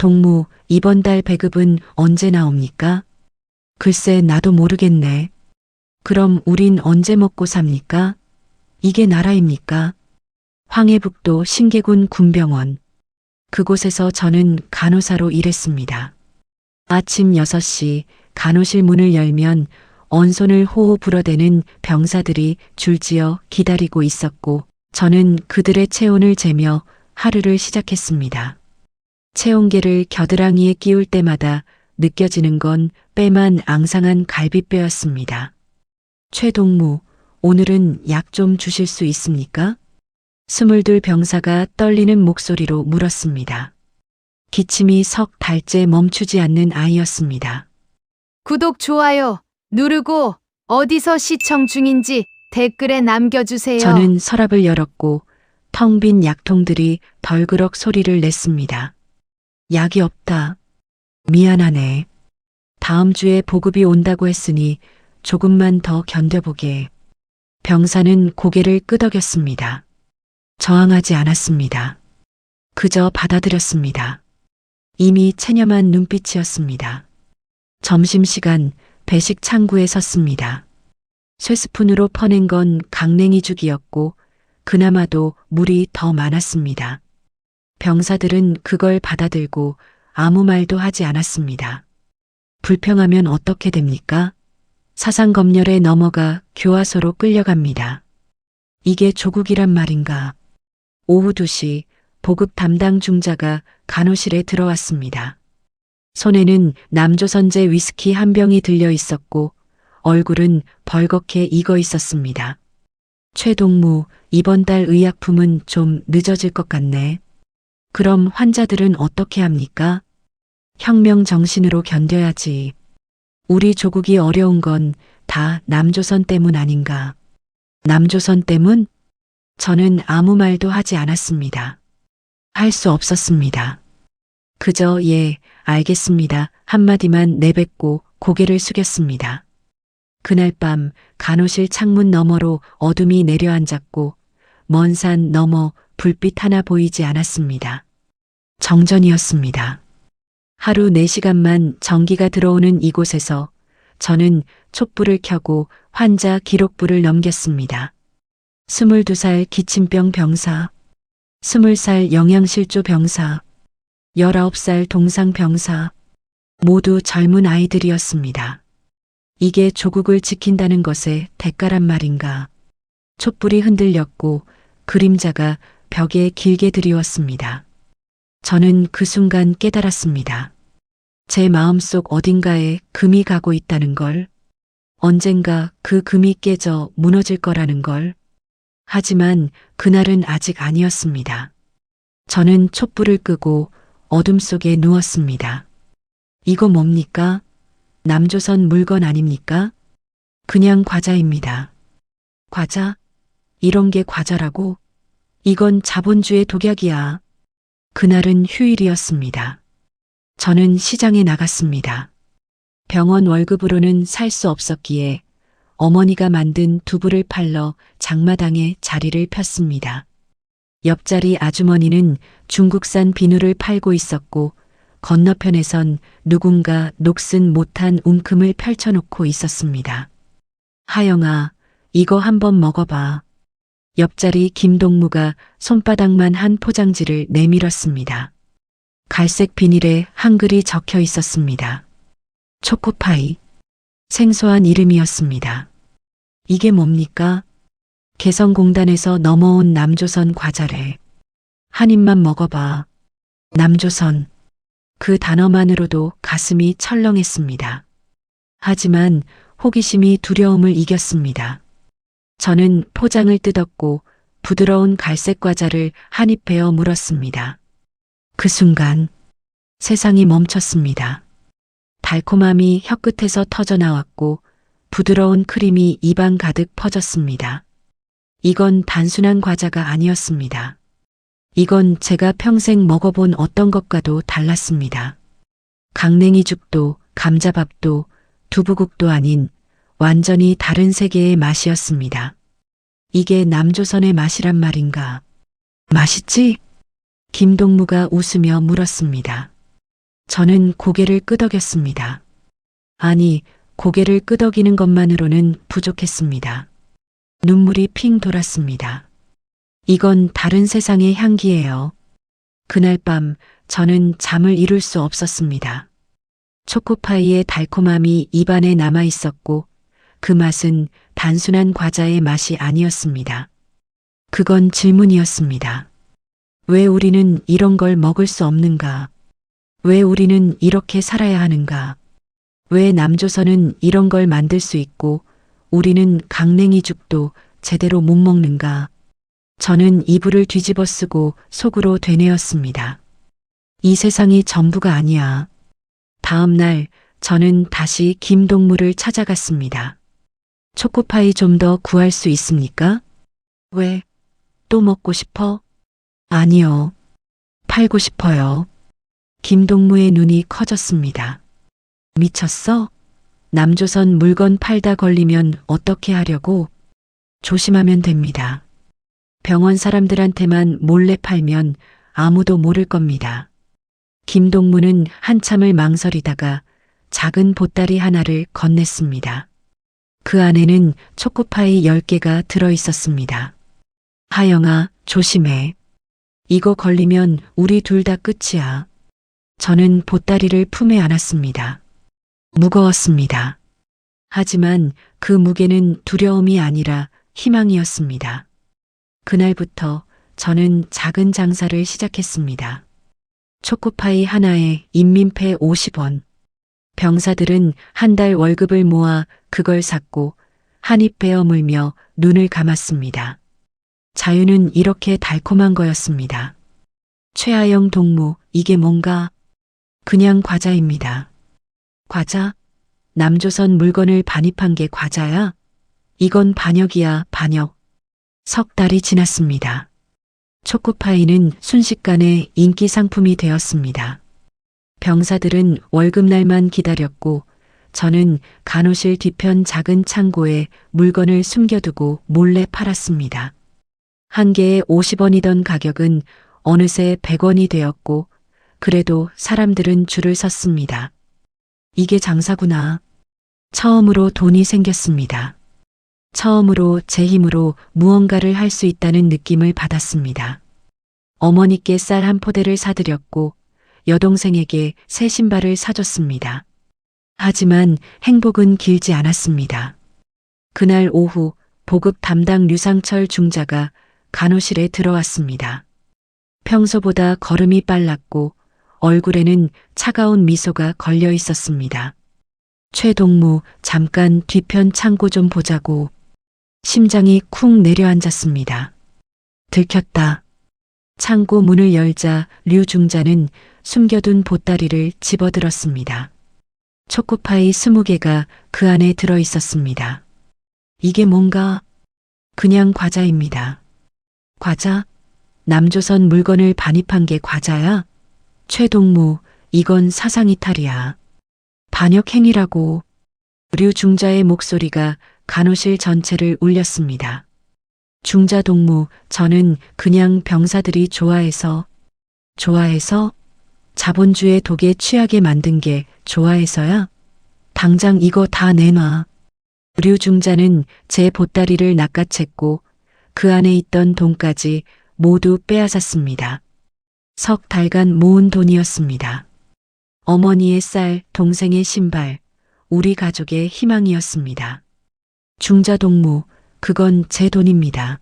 동무, 이번 달 배급은 언제 나옵니까? 글쎄, 나도 모르겠네. 그럼 우린 언제 먹고 삽니까? 이게 나라입니까? 황해북도 신계군 군병원. 그곳에서 저는 간호사로 일했습니다. 아침 6시 간호실 문을 열면 언손을 호호 불어대는 병사들이 줄지어 기다리고 있었고, 저는 그들의 체온을 재며 하루를 시작했습니다. 체온계를 겨드랑이에 끼울 때마다 느껴지는 건 뼈만 앙상한 갈비뼈였습니다. 최동무, 오늘은 약 좀 주실 수 있습니까? 22 병사가 떨리는 목소리로 물었습니다. 기침이 석 달째 멈추지 않는 아이였습니다. 구독, 좋아요 누르고 어디서 시청 중인지 댓글에 남겨주세요. 저는 서랍을 열었고 텅 빈 약통들이 덜그럭 소리를 냈습니다. 약이 없다. 미안하네. 다음 주에 보급이 온다고 했으니 조금만 더 견뎌보게. 병사는 고개를 끄덕였습니다. 저항하지 않았습니다. 그저 받아들였습니다. 이미 체념한 눈빛이었습니다. 점심시간 배식 창구에 섰습니다. 쇠스푼으로 퍼낸 건 강냉이죽이었고 그나마도 물이 더 많았습니다. 병사들은 그걸 받아들고 아무 말도 하지 않았습니다. 불평하면 어떻게 됩니까? 사상검열에 넘어가 교화소로 끌려갑니다. 이게 조국이란 말인가? 오후 2시 보급 담당 중자가 간호실에 들어왔습니다. 손에는 남조선제 위스키 한 병이 들려 있었고 얼굴은 벌겋게 익어 있었습니다. 최동무, 이번 달 의약품은 좀 늦어질 것 같네. 그럼 환자들은 어떻게 합니까? 혁명 정신으로 견뎌야지. 우리 조국이 어려운 건 다 남조선 때문 아닌가. 남조선 때문? 저는 아무 말도 하지 않았습니다. 할 수 없었습니다. 그저 예, 알겠습니다. 한마디만 내뱉고 고개를 숙였습니다. 그날 밤 간호실 창문 너머로 어둠이 내려앉았고 먼 산 너머 불빛 하나 보이지 않았습니다. 정전이었습니다. 하루 4시간만 전기가 들어오는 이곳에서 저는 촛불을 켜고 환자 기록부를 넘겼습니다. 22살 기침병 병사, 20살 영양실조 병사, 19살 동상 병사, 모두 젊은 아이들이었습니다. 이게 조국을 지킨다는 것의 대가란 말인가. 촛불이 흔들렸고 그림자가 벽에 길게 드리웠습니다. 저는 그 순간 깨달았습니다. 제 마음속 어딘가에 금이 가고 있다는 걸, 언젠가 그 금이 깨져 무너질 거라는 걸. 하지만 그날은 아직 아니었습니다. 저는 촛불을 끄고 어둠 속에 누웠습니다. 이거 뭡니까? 남조선 물건 아닙니까? 그냥 과자입니다. 과자? 이런 게 과자라고? 이건 자본주의 독약이야. 그날은 휴일이었습니다. 저는 시장에 나갔습니다. 병원 월급으로는 살 수 없었기에 어머니가 만든 두부를 팔러 장마당에 자리를 폈습니다. 옆자리 아주머니는 중국산 비누를 팔고 있었고 건너편에선 누군가 녹슨 못한 웅큼을 펼쳐놓고 있었습니다. 하영아, 이거 한번 먹어봐. 옆자리 김동무가 손바닥만 한 포장지를 내밀었습니다. 갈색 비닐에 한글이 적혀 있었습니다. 초코파이. 생소한 이름이었습니다. 이게 뭡니까? 개성공단에서 넘어온 남조선 과자래. 한 입만 먹어봐. 남조선. 그 단어만으로도 가슴이 철렁했습니다. 하지만 호기심이 두려움을 이겼습니다. 저는 포장을 뜯었고 부드러운 갈색 과자를 한 입 베어 물었습니다. 그 순간 세상이 멈췄습니다. 달콤함이 혀끝에서 터져나왔고 부드러운 크림이 입안 가득 퍼졌습니다. 이건 단순한 과자가 아니었습니다. 이건 제가 평생 먹어본 어떤 것과도 달랐습니다. 강냉이죽도 감자밥도 두부국도 아닌 완전히 다른 세계의 맛이었습니다. 이게 남조선의 맛이란 말인가? 맛있지? 김동무가 웃으며 물었습니다. 저는 고개를 끄덕였습니다. 아니, 고개를 끄덕이는 것만으로는 부족했습니다. 눈물이 핑 돌았습니다. 이건 다른 세상의 향기예요. 그날 밤 저는 잠을 이룰 수 없었습니다. 초코파이의 달콤함이 입안에 남아 있었고 그 맛은 단순한 과자의 맛이 아니었습니다. 그건 질문이었습니다. 왜 우리는 이런 걸 먹을 수 없는가? 왜 우리는 이렇게 살아야 하는가? 왜 남조선은 이런 걸 만들 수 있고 우리는 강냉이죽도 제대로 못 먹는가? 저는 이불을 뒤집어 쓰고 속으로 되뇌었습니다. 이 세상이 전부가 아니야. 다음 날 저는 다시 김동무를 찾아갔습니다. 초코파이 좀 더 구할 수 있습니까? 왜? 또 먹고 싶어? 아니요. 팔고 싶어요. 김동무의 눈이 커졌습니다. 미쳤어? 남조선 물건 팔다 걸리면 어떻게 하려고? 조심하면 됩니다. 병원 사람들한테만 몰래 팔면 아무도 모를 겁니다. 김동무는 한참을 망설이다가 작은 보따리 하나를 건넸습니다. 그 안에는 초코파이 10개가 들어 있었습니다. 하영아, 조심해. 이거 걸리면 우리 둘 다 끝이야. 저는 보따리를 품에 안았습니다. 무거웠습니다. 하지만 그 무게는 두려움이 아니라 희망이었습니다. 그날부터 저는 작은 장사를 시작했습니다. 초코파이 하나에 인민폐 50원. 병사들은 한 달 월급을 모아 그걸 샀고 한입 베어 물며 눈을 감았습니다. 자유는 이렇게 달콤한 거였습니다. 최하영 동무, 이게 뭔가? 그냥 과자입니다. 과자? 남조선 물건을 반입한 게 과자야? 이건 반역이야, 반역. 석 달이 지났습니다. 초코파이는 순식간에 인기 상품이 되었습니다. 병사들은 월급날만 기다렸고 저는 간호실 뒤편 작은 창고에 물건을 숨겨두고 몰래 팔았습니다. 한 개에 50원이던 가격은 어느새 100원이 되었고 그래도 사람들은 줄을 섰습니다. 이게 장사구나. 처음으로 돈이 생겼습니다. 처음으로 제 힘으로 무언가를 할 수 있다는 느낌을 받았습니다. 어머니께 쌀 한 포대를 사드렸고 여동생에게 새 신발을 사줬습니다. 하지만 행복은 길지 않았습니다. 그날 오후 보급 담당 류상철 중자가 간호실에 들어왔습니다. 평소보다 걸음이 빨랐고 얼굴에는 차가운 미소가 걸려 있었습니다. 최동무, 잠깐 뒤편 창고 좀 보자고. 심장이 쿵 내려앉았습니다. 들켰다. 창고 문을 열자 류 중자는 숨겨둔 보따리를 집어들었습니다. 초코파이 20개가 그 안에 들어 있었습니다. 이게 뭔가? 그냥 과자입니다. 과자? 남조선 물건을 반입한 게 과자야? 최동무, 이건 사상이탈이야. 반역행위라고. 류 중자의 목소리가 간호실 전체를 울렸습니다. 중자 동무, 저는 그냥 병사들이 좋아해서 자본주의 독에 취하게 만든 게 좋아해서야? 당장 이거 다 내놔. 류 중자는 제 보따리를 낚아챘고 그 안에 있던 돈까지 모두 빼앗았습니다. 석 달간 모은 돈이었습니다. 어머니의 쌀, 동생의 신발, 우리 가족의 희망이었습니다. 중자 동무, 그건 제 돈입니다.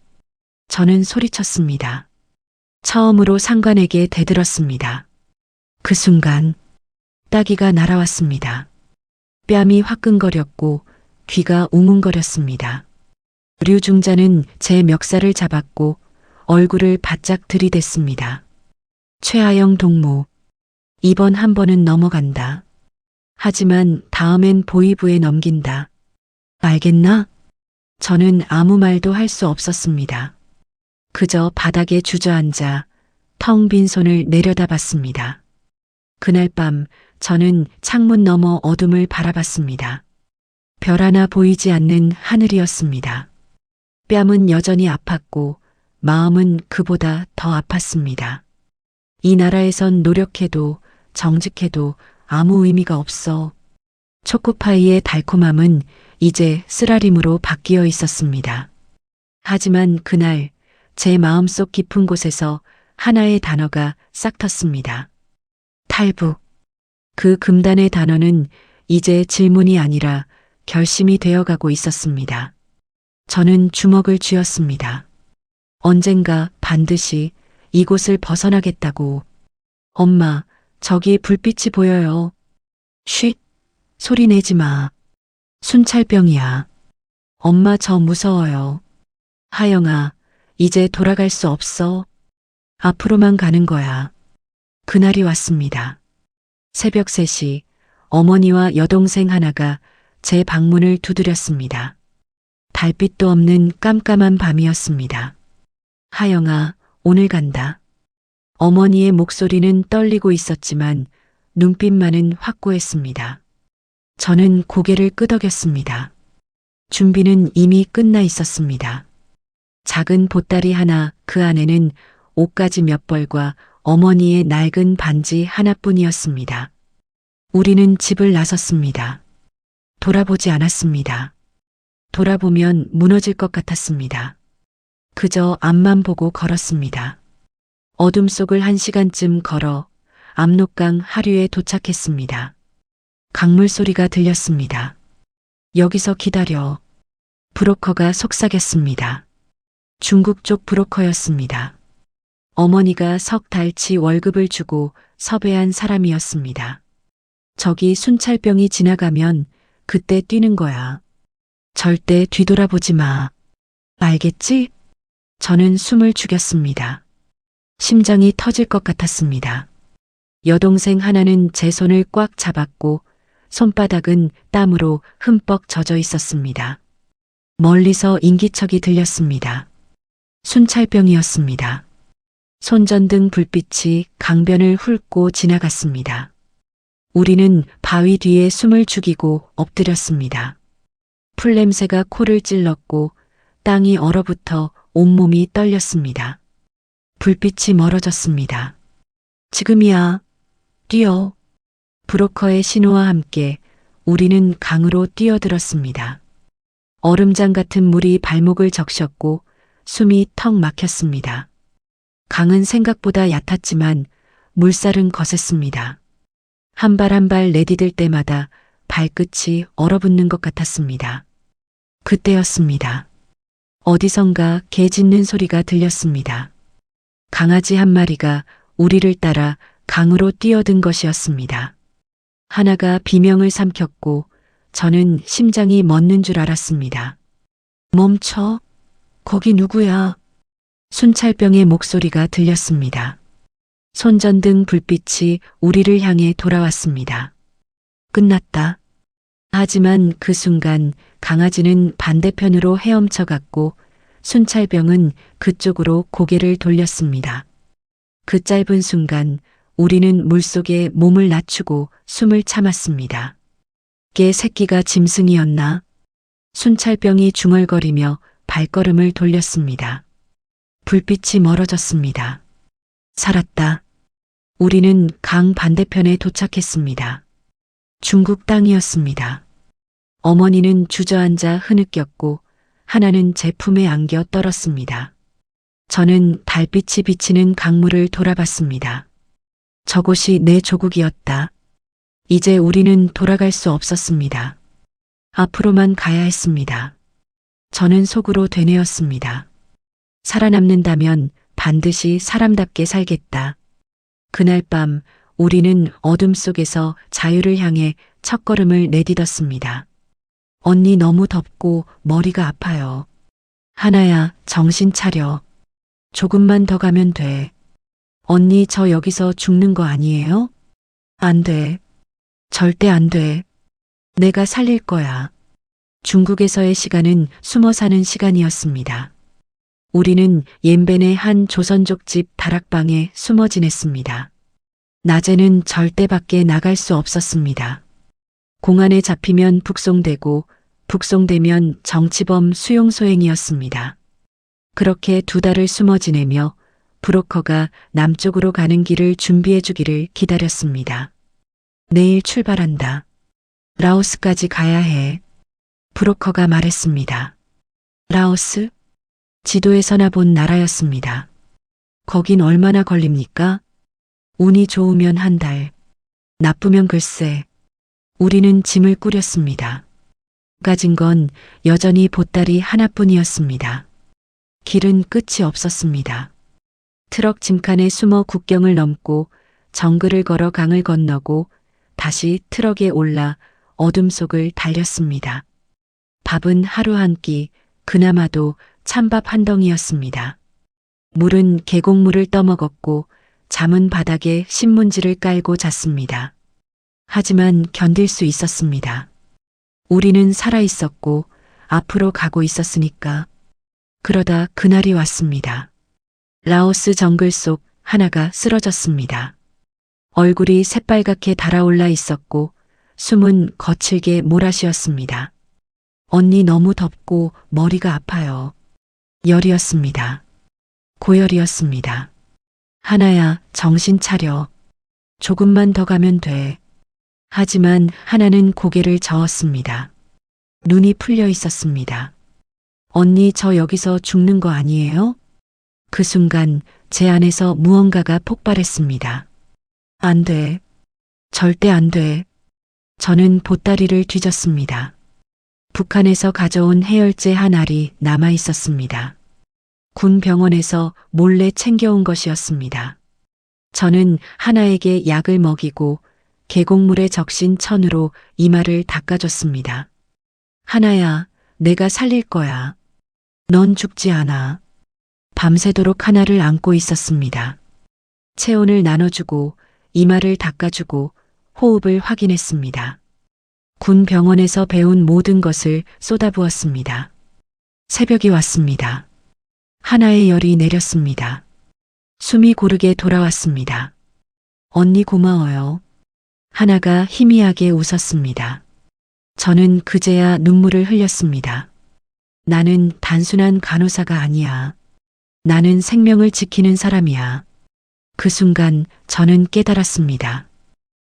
저는 소리쳤습니다. 처음으로 상관에게 대들었습니다. 그 순간 따기가 날아왔습니다. 뺨이 화끈거렸고 귀가 웅웅거렸습니다. 류 중자는 제 멱살을 잡았고 얼굴을 바짝 들이댔습니다. 최하영 동무, 이번 한 번은 넘어간다. 하지만 다음엔 보위부에 넘긴다. 알겠나? 저는 아무 말도 할 수 없었습니다. 그저 바닥에 주저앉아 텅 빈 손을 내려다봤습니다. 그날 밤 저는 창문 너머 어둠을 바라봤습니다. 별 하나 보이지 않는 하늘이었습니다. 뺨은 여전히 아팠고 마음은 그보다 더 아팠습니다. 이 나라에선 노력해도 정직해도 아무 의미가 없어. 초코파이의 달콤함은 이제 쓰라림으로 바뀌어 있었습니다. 하지만 그날 제 마음속 깊은 곳에서 하나의 단어가 싹 텄습니다. 탈북. 그 금단의 단어는 이제 질문이 아니라 결심이 되어가고 있었습니다. 저는 주먹을 쥐었습니다. 언젠가 반드시 이곳을 벗어나겠다고. 엄마, 저기 불빛이 보여요. 쉿, 소리 내지 마. 순찰병이야. 엄마 저 무서워요. 하영아, 이제 돌아갈 수 없어. 앞으로만 가는 거야. 그날이 왔습니다. 새벽 3시 어머니와 여동생 하나가 제 방문을 두드렸습니다. 달빛도 없는 깜깜한 밤이었습니다. 하영아, 오늘 간다. 어머니의 목소리는 떨리고 있었지만 눈빛만은 확고했습니다. 저는 고개를 끄덕였습니다. 준비는 이미 끝나 있었습니다. 작은 보따리 하나, 그 안에는 옷가지 몇 벌과 어머니의 낡은 반지 하나뿐이었습니다. 우리는 집을 나섰습니다. 돌아보지 않았습니다. 돌아보면 무너질 것 같았습니다. 그저 앞만 보고 걸었습니다. 어둠 속을 1시간쯤 걸어 압록강 하류에 도착했습니다. 강물 소리가 들렸습니다. 여기서 기다려. 브로커가 속삭였습니다. 중국 쪽 브로커였습니다. 어머니가 석 달치 월급을 주고 섭외한 사람이었습니다. 저기 순찰병이 지나가면 그때 뛰는 거야. 절대 뒤돌아보지 마. 알겠지? 저는 숨을 죽였습니다. 심장이 터질 것 같았습니다. 여동생 하나는 제 손을 꽉 잡았고 손바닥은 땀으로 흠뻑 젖어 있었습니다. 멀리서 인기척이 들렸습니다. 순찰병이었습니다. 손전등 불빛이 강변을 훑고 지나갔습니다. 우리는 바위 뒤에 숨을 죽이고 엎드렸습니다. 풀냄새가 코를 찔렀고 땅이 얼어붙어 온몸이 떨렸습니다. 불빛이 멀어졌습니다. 지금이야. 뛰어. 브로커의 신호와 함께 우리는 강으로 뛰어들었습니다. 얼음장 같은 물이 발목을 적셨고 숨이 턱 막혔습니다. 강은 생각보다 얕았지만 물살은 거셌습니다. 한 발 한 발 내디딜 때마다 발끝이 얼어붙는 것 같았습니다. 그때였습니다. 어디선가 개 짖는 소리가 들렸습니다. 강아지 한 마리가 우리를 따라 강으로 뛰어든 것이었습니다. 하나가 비명을 삼켰고 저는 심장이 멎는 줄 알았습니다. 멈춰. 거기 누구야? 순찰병의 목소리가 들렸습니다. 손전등 불빛이 우리를 향해 돌아왔습니다. 끝났다. 하지만 그 순간 강아지는 반대편으로 헤엄쳐 갔고 순찰병은 그쪽으로 고개를 돌렸습니다. 그 짧은 순간 우리는 물속에 몸을 낮추고 숨을 참았습니다. 개 새끼가 짐승이었나? 순찰병이 중얼거리며 발걸음을 돌렸습니다. 불빛이 멀어졌습니다. 살았다. 우리는 강 반대편에 도착했습니다. 중국 땅이었습니다. 어머니는 주저앉아 흐느꼈고 하나는 제 품에 안겨 떨었습니다. 저는 달빛이 비치는 강물을 돌아봤습니다. 저곳이 내 조국이었다. 이제 우리는 돌아갈 수 없었습니다. 앞으로만 가야 했습니다. 저는 속으로 되뇌었습니다. 살아남는다면 반드시 사람답게 살겠다. 그날 밤 우리는 어둠 속에서 자유를 향해 첫걸음을 내딛었습니다. 언니 너무 덥고 머리가 아파요. 하나야, 정신 차려. 조금만 더 가면 돼. 언니 저 여기서 죽는 거 아니에요? 안 돼. 절대 안 돼. 내가 살릴 거야. 중국에서의 시간은 숨어 사는 시간이었습니다. 우리는 옌벤의 한 조선족 집 다락방에 숨어 지냈습니다. 낮에는 절대 밖에 나갈 수 없었습니다. 공안에 잡히면 북송되고 북송되면 정치범 수용소행이었습니다. 그렇게 2달을 숨어 지내며 브로커가 남쪽으로 가는 길을 준비해 주기를 기다렸습니다. 내일 출발한다. 라오스까지 가야 해. 브로커가 말했습니다. 라오스? 지도에서나 본 나라였습니다. 거긴 얼마나 걸립니까? 운이 좋으면 한 달, 나쁘면 글쎄. 우리는 짐을 꾸렸습니다. 가진 건 여전히 보따리 하나뿐이었습니다. 길은 끝이 없었습니다. 트럭 짐칸에 숨어 국경을 넘고 정글을 걸어 강을 건너고 다시 트럭에 올라 어둠 속을 달렸습니다. 밥은 하루 한 끼, 그나마도 찬밥 한 덩이였습니다. 물은 계곡물을 떠먹었고 잠은 바닥에 신문지를 깔고 잤습니다. 하지만 견딜 수 있었습니다. 우리는 살아 있었고 앞으로 가고 있었으니까. 그러다 그날이 왔습니다. 라오스 정글 속 하나가 쓰러졌습니다. 얼굴이 새빨갛게 달아올라 있었고 숨은 거칠게 몰아쉬었습니다. 언니 너무 덥고 머리가 아파요. 열이었습니다. 고열이었습니다. 하나야, 정신 차려. 조금만 더 가면 돼. 하지만 하나는 고개를 저었습니다. 눈이 풀려 있었습니다. 언니, 저 여기서 죽는 거 아니에요? 그 순간 제 안에서 무언가가 폭발했습니다. 안 돼. 절대 안 돼. 저는 보따리를 뒤졌습니다. 북한에서 가져온 해열제 한 알이 남아 있었습니다. 군 병원에서 몰래 챙겨온 것이었습니다. 저는 하나에게 약을 먹이고 계곡물에 적신 천으로 이마를 닦아줬습니다. 하나야, 내가 살릴 거야. 넌 죽지 않아. 밤새도록 하나를 안고 있었습니다. 체온을 나눠주고 이마를 닦아주고 호흡을 확인했습니다. 군 병원에서 배운 모든 것을 쏟아부었습니다. 새벽이 왔습니다. 하나의 열이 내렸습니다. 숨이 고르게 돌아왔습니다. 언니 고마워요. 하나가 희미하게 웃었습니다. 저는 그제야 눈물을 흘렸습니다. 나는 단순한 간호사가 아니야. 나는 생명을 지키는 사람이야. 그 순간 저는 깨달았습니다.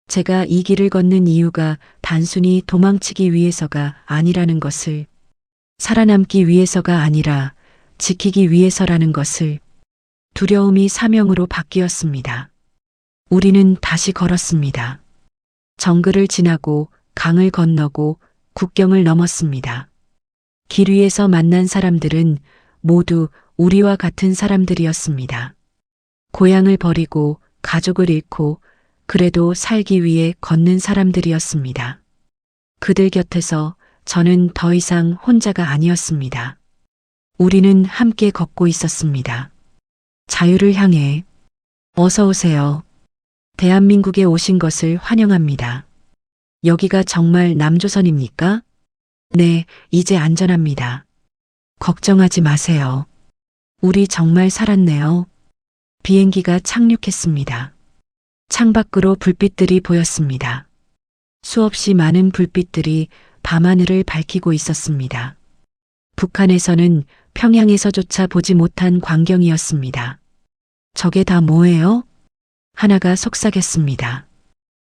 제가 이 길을 걷는 이유가 단순히 도망치기 위해서가 아니라는 것을, 살아남기 위해서가 아니라 지키기 위해서라는 것을. 두려움이 사명으로 바뀌었습니다. 우리는 다시 걸었습니다. 정글을 지나고 강을 건너고 국경을 넘었습니다. 길 위에서 만난 사람들은 모두 우리와 같은 사람들이었습니다. 고향을 버리고 가족을 잃고 그래도 살기 위해 걷는 사람들이었습니다. 그들 곁에서 저는 더 이상 혼자가 아니었습니다. 우리는 함께 걷고 있었습니다. 자유를 향해. 어서 오세요. 대한민국에 오신 것을 환영합니다. 여기가 정말 남조선입니까? 네, 이제 안전합니다. 걱정하지 마세요. 우리 정말 살았네요. 비행기가 착륙했습니다. 창밖으로 불빛들이 보였습니다. 수없이 많은 불빛들이 밤하늘을 밝히고 있었습니다. 북한에서는 평양에서조차 보지 못한 광경이었습니다. 저게 다 뭐예요? 하나가 속삭였습니다.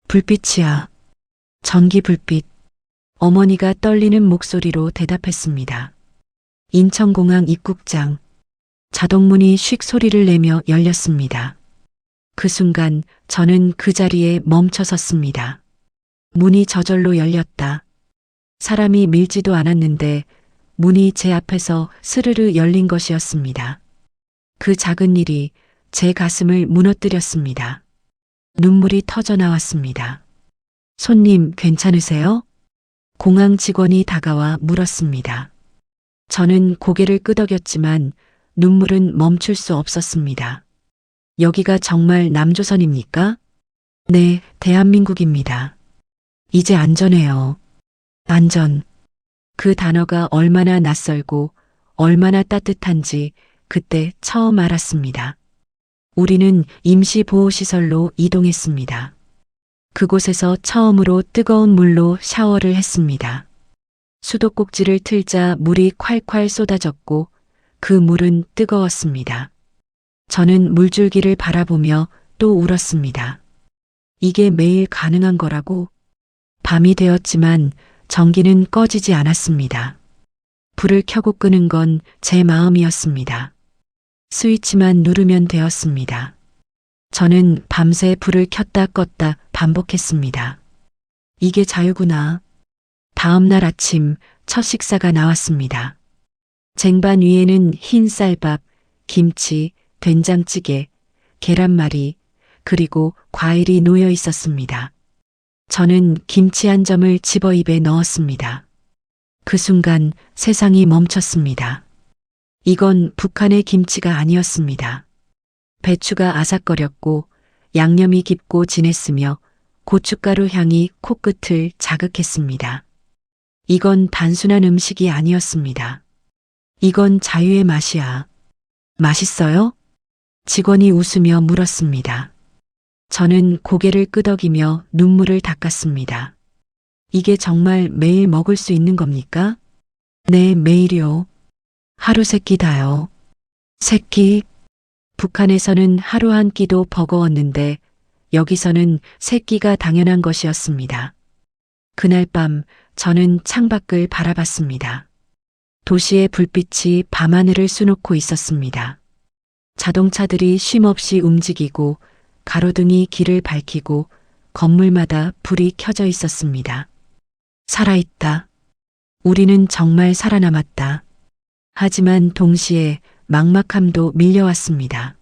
불빛이야. 전기 불빛. 어머니가 떨리는 목소리로 대답했습니다. 인천공항 입국장. 자동문이 쉭 소리를 내며 열렸습니다. 그 순간 저는 그 자리에 멈춰 섰습니다. 문이 저절로 열렸다. 사람이 밀지도 않았는데 문이 제 앞에서 스르르 열린 것이었습니다. 그 작은 일이 제 가슴을 무너뜨렸습니다. 눈물이 터져 나왔습니다. 손님, 괜찮으세요? 공항 직원이 다가와 물었습니다. 저는 고개를 끄덕였지만 눈물은 멈출 수 없었습니다. 여기가 정말 남조선입니까? 네, 대한민국입니다. 이제 안전해요. 안전. 그 단어가 얼마나 낯설고 얼마나 따뜻한지 그때 처음 알았습니다. 우리는 임시보호시설로 이동했습니다. 그곳에서 처음으로 뜨거운 물로 샤워를 했습니다. 수도꼭지를 틀자 물이 콸콸 쏟아졌고 그 물은 뜨거웠습니다. 저는 물줄기를 바라보며 또 울었습니다. 이게 매일 가능한 거라고? 밤이 되었지만 전기는 꺼지지 않았습니다. 불을 켜고 끄는 건 제 마음이었습니다. 스위치만 누르면 되었습니다. 저는 밤새 불을 켰다 껐다 반복했습니다. 이게 자유구나. 다음 날 아침 첫 식사가 나왔습니다. 쟁반 위에는 흰 쌀밥, 김치, 된장찌개, 계란말이, 그리고 과일이 놓여 있었습니다. 저는 김치 한 점을 집어 입에 넣었습니다. 그 순간 세상이 멈췄습니다. 이건 북한의 김치가 아니었습니다. 배추가 아삭거렸고 양념이 깊고 진했으며 고춧가루 향이 코끝을 자극했습니다. 이건 단순한 음식이 아니었습니다. 이건 자유의 맛이야. 맛있어요? 직원이 웃으며 물었습니다. 저는 고개를 끄덕이며 눈물을 닦았습니다. 이게 정말 매일 먹을 수 있는 겁니까? 네, 매일이요. 하루 세 끼 다요. 세 끼? 북한에서는 하루 한 끼도 버거웠는데 여기서는 세 끼가 당연한 것이었습니다. 그날 밤 저는 창밖을 바라봤습니다. 도시의 불빛이 밤하늘을 수놓고 있었습니다. 자동차들이 쉼없이 움직이고 가로등이 길을 밝히고 건물마다 불이 켜져 있었습니다. 살아있다. 우리는 정말 살아남았다. 하지만 동시에 막막함도 밀려왔습니다.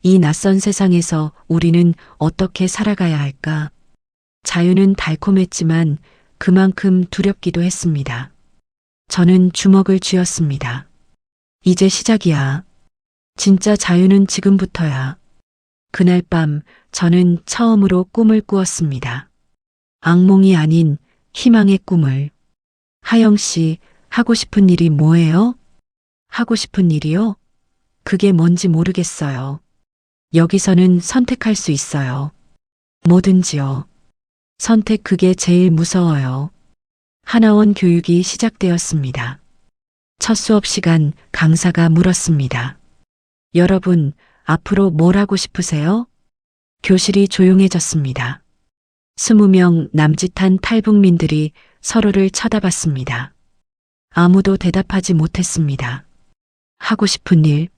이 낯선 세상에서 우리는 어떻게 살아가야 할까? 자유는 달콤했지만 그만큼 두렵기도 했습니다. 저는 주먹을 쥐었습니다. 이제 시작이야. 진짜 자유는 지금부터야. 그날 밤 저는 처음으로 꿈을 꾸었습니다. 악몽이 아닌 희망의 꿈을. 하영 씨, 하고 싶은 일이 뭐예요? 하고 싶은 일이요? 그게 뭔지 모르겠어요. 여기서는 선택할 수 있어요. 뭐든지요. 선택 그게 제일 무서워요. 하나원 교육이 시작되었습니다. 첫 수업 시간 강사가 물었습니다. 여러분, 앞으로 뭘 하고 싶으세요? 교실이 조용해졌습니다. 20명 남짓한 탈북민들이 서로를 쳐다봤습니다. 아무도 대답하지 못했습니다. 하고 싶은 일.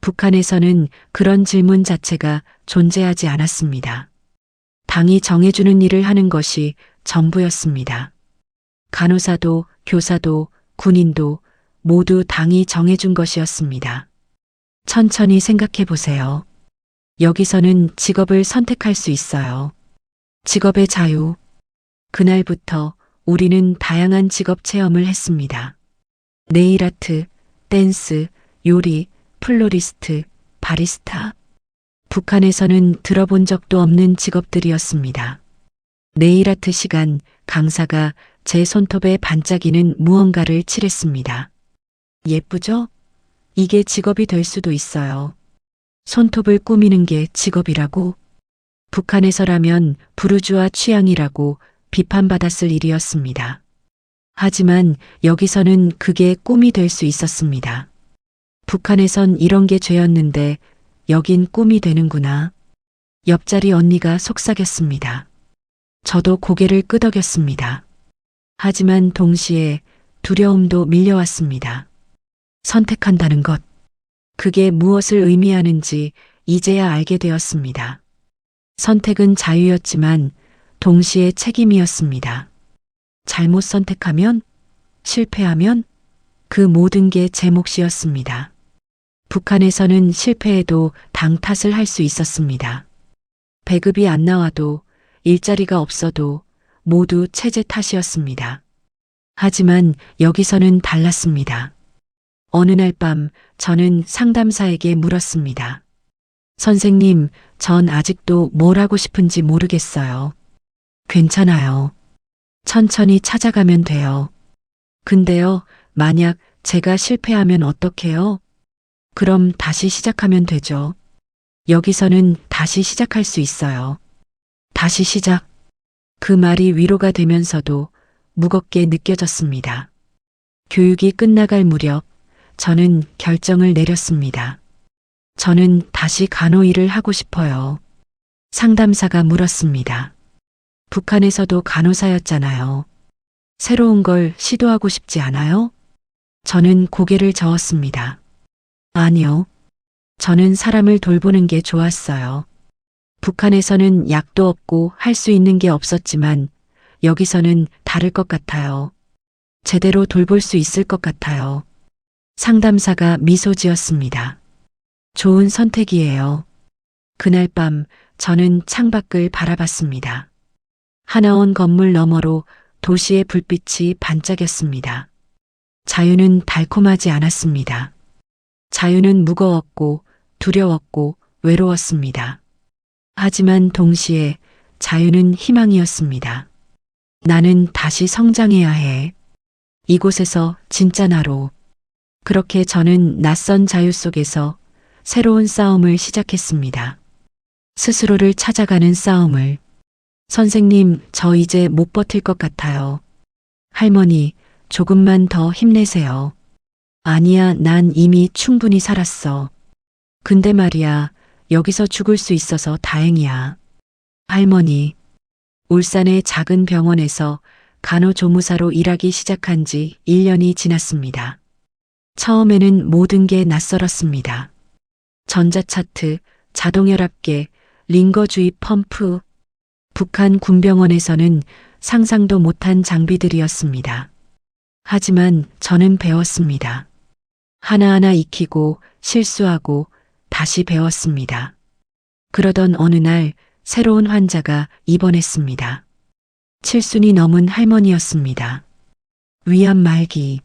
북한에서는 그런 질문 자체가 존재하지 않았습니다. 당이 정해주는 일을 하는 것이 전부였습니다. 간호사도, 교사도, 군인도 모두 당이 정해준 것이었습니다. 천천히 생각해 보세요. 여기서는 직업을 선택할 수 있어요. 직업의 자유. 그날부터 우리는 다양한 직업 체험을 했습니다. 네일아트, 댄스, 요리, 플로리스트, 바리스타. 북한에서는 들어본 적도 없는 직업들이었습니다. 네일아트 시간 강사가 제 손톱에 반짝이는 무언가를 칠했습니다. 예쁘죠? 이게 직업이 될 수도 있어요. 손톱을 꾸미는 게 직업이라고? 북한에서라면 부르주아 취향이라고 비판받았을 일이었습니다. 하지만 여기서는 그게 꿈이 될 수 있었습니다. 북한에선 이런 게 죄였는데 여긴 꿈이 되는구나. 옆자리 언니가 속삭였습니다. 저도 고개를 끄덕였습니다. 하지만 동시에 두려움도 밀려왔습니다. 선택한다는 것. 그게 무엇을 의미하는지 이제야 알게 되었습니다. 선택은 자유였지만 동시에 책임이었습니다. 잘못 선택하면, 실패하면 그 모든 게 제 몫이었습니다. 북한에서는 실패해도 당 탓을 할 수 있었습니다. 배급이 안 나와도 일자리가 없어도 모두 체제 탓이었습니다. 하지만 여기서는 달랐습니다. 어느 날 밤 저는 상담사에게 물었습니다. 선생님, 전 아직도 뭘 하고 싶은지 모르겠어요. 괜찮아요. 천천히 찾아가면 돼요. 근데요, 만약 제가 실패하면 어떡해요? 그럼 다시 시작하면 되죠. 여기서는 다시 시작할 수 있어요. 다시 시작. 그 말이 위로가 되면서도 무겁게 느껴졌습니다. 교육이 끝나갈 무렵 저는 결정을 내렸습니다. 저는 다시 간호 일을 하고 싶어요. 상담사가 물었습니다. 북한에서도 간호사였잖아요. 새로운 걸 시도하고 싶지 않아요? 저는 고개를 저었습니다. 아니요. 저는 사람을 돌보는 게 좋았어요. 북한에서는 약도 없고 할 수 있는 게 없었지만 여기서는 다를 것 같아요. 제대로 돌볼 수 있을 것 같아요. 상담사가 미소 지었습니다. 좋은 선택이에요. 그날 밤 저는 창밖을 바라봤습니다. 하나원 건물 너머로 도시의 불빛이 반짝였습니다. 자유는 달콤하지 않았습니다. 자유는 무거웠고 두려웠고 외로웠습니다. 하지만 동시에 자유는 희망이었습니다. 나는 다시 성장해야 해. 이곳에서 진짜 나로. 그렇게 저는 낯선 자유 속에서 새로운 싸움을 시작했습니다. 스스로를 찾아가는 싸움을. 선생님, 저 이제 못 버틸 것 같아요. 할머니, 조금만 더 힘내세요. 아니야, 난 이미 충분히 살았어. 근데 말이야, 여기서 죽을 수 있어서 다행이야. 할머니, 울산의 작은 병원에서 간호조무사로 일하기 시작한 지 1년이 지났습니다. 처음에는 모든 게 낯설었습니다. 전자차트, 자동혈압계, 링거 주입 펌프, 북한 군병원에서는 상상도 못한 장비들이었습니다. 하지만 저는 배웠습니다. 하나하나 익히고 실수하고 다시 배웠습니다. 그러던 어느 날 새로운 환자가 입원했습니다. 7순이 넘은 할머니였습니다. 위암 말기.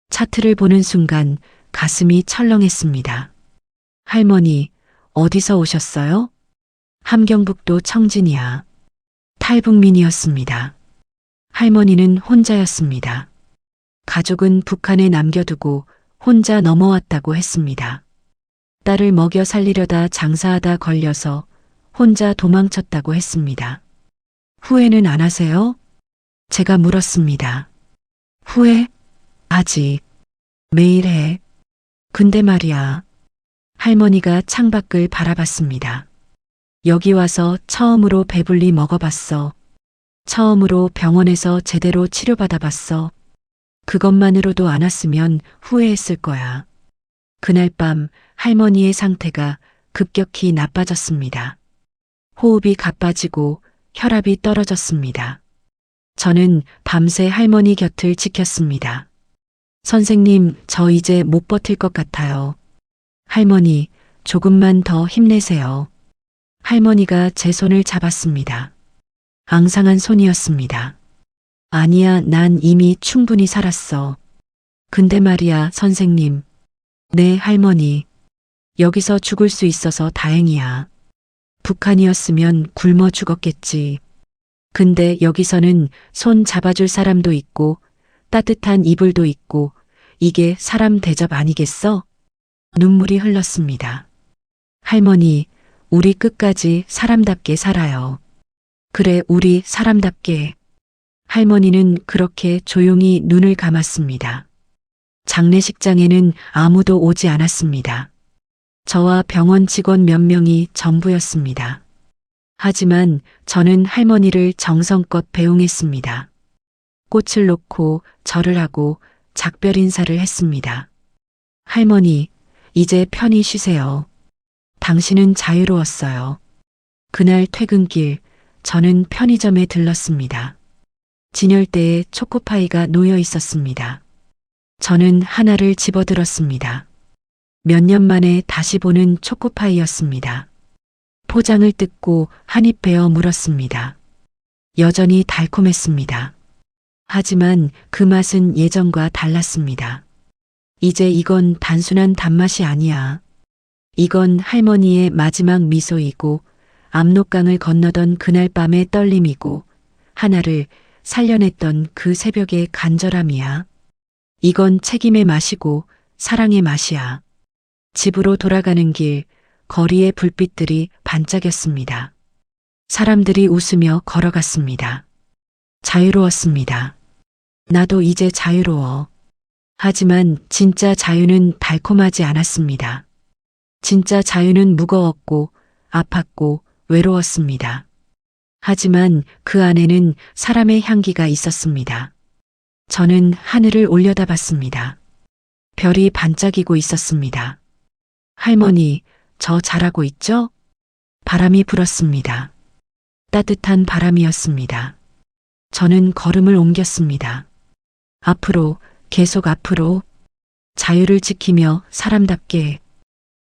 차트를 보는 순간 가슴이 철렁했습니다. 할머니, 어디서 오셨어요? 함경북도 청진이야. 탈북민이었습니다. 할머니는 혼자였습니다. 가족은 북한에 남겨두고 혼자 넘어왔다고 했습니다. 딸을 먹여 살리려다 장사하다 걸려서 혼자 도망쳤다고 했습니다. 후회는 안 하세요? 제가 물었습니다. 후회? 아직. 매일 해. 근데 말이야. 할머니가 창밖을 바라봤습니다. 여기 와서 처음으로 배불리 먹어봤어. 처음으로 병원에서 제대로 치료받아봤어. 그것만으로도 안 왔으면 후회했을 거야. 그날 밤 할머니의 상태가 급격히 나빠졌습니다. 호흡이 가빠지고 혈압이 떨어졌습니다. 저는 밤새 할머니 곁을 지켰습니다. 선생님, 저 이제 못 버틸 것 같아요. 할머니, 조금만 더 힘내세요. 할머니가 제 손을 잡았습니다. 앙상한 손이었습니다. 아니야, 난 이미 충분히 살았어. 근데 말이야, 선생님. 네, 할머니. 여기서 죽을 수 있어서 다행이야. 북한이었으면 굶어 죽었겠지. 근데 여기서는 손 잡아줄 사람도 있고 따뜻한 이불도 있고 이게 사람 대접 아니겠어? 눈물이 흘렀습니다. 할머니, 우리 끝까지 사람답게 살아요. 그래, 우리 사람답게. 할머니는 그렇게 조용히 눈을 감았습니다. 장례식장에는 아무도 오지 않았습니다. 저와 병원 직원 몇 명이 전부였습니다. 하지만 저는 할머니를 정성껏 배웅했습니다. 꽃을 놓고 절을 하고 작별 인사를 했습니다. 할머니, 이제 편히 쉬세요. 당신은 자유로웠어요. 그날 퇴근길, 저는 편의점에 들렀습니다. 진열대에 초코파이가 놓여 있었습니다. 저는 하나를 집어들었습니다. 몇 년 만에 다시 보는 초코파이였습니다. 포장을 뜯고 한 입 베어 물었습니다. 여전히 달콤했습니다. 하지만 그 맛은 예전과 달랐습니다. 이제 이건 단순한 단맛이 아니야. 이건 할머니의 마지막 미소이고 압록강을 건너던 그날 밤의 떨림이고 하나를 살려냈던 그 새벽의 간절함이야. 이건 책임의 맛이고 사랑의 맛이야. 집으로 돌아가는 길, 거리의 불빛들이 반짝였습니다. 사람들이 웃으며 걸어갔습니다. 자유로웠습니다. 나도 이제 자유로워. 하지만 진짜 자유는 달콤하지 않았습니다. 진짜 자유는 무거웠고 아팠고 외로웠습니다. 하지만 그 안에는 사람의 향기가 있었습니다. 저는 하늘을 올려다봤습니다. 별이 반짝이고 있었습니다. 할머니, 저 잘하고 있죠? 바람이 불었습니다. 따뜻한 바람이었습니다. 저는 걸음을 옮겼습니다. 앞으로, 계속 앞으로, 자유를 지키며 사람답게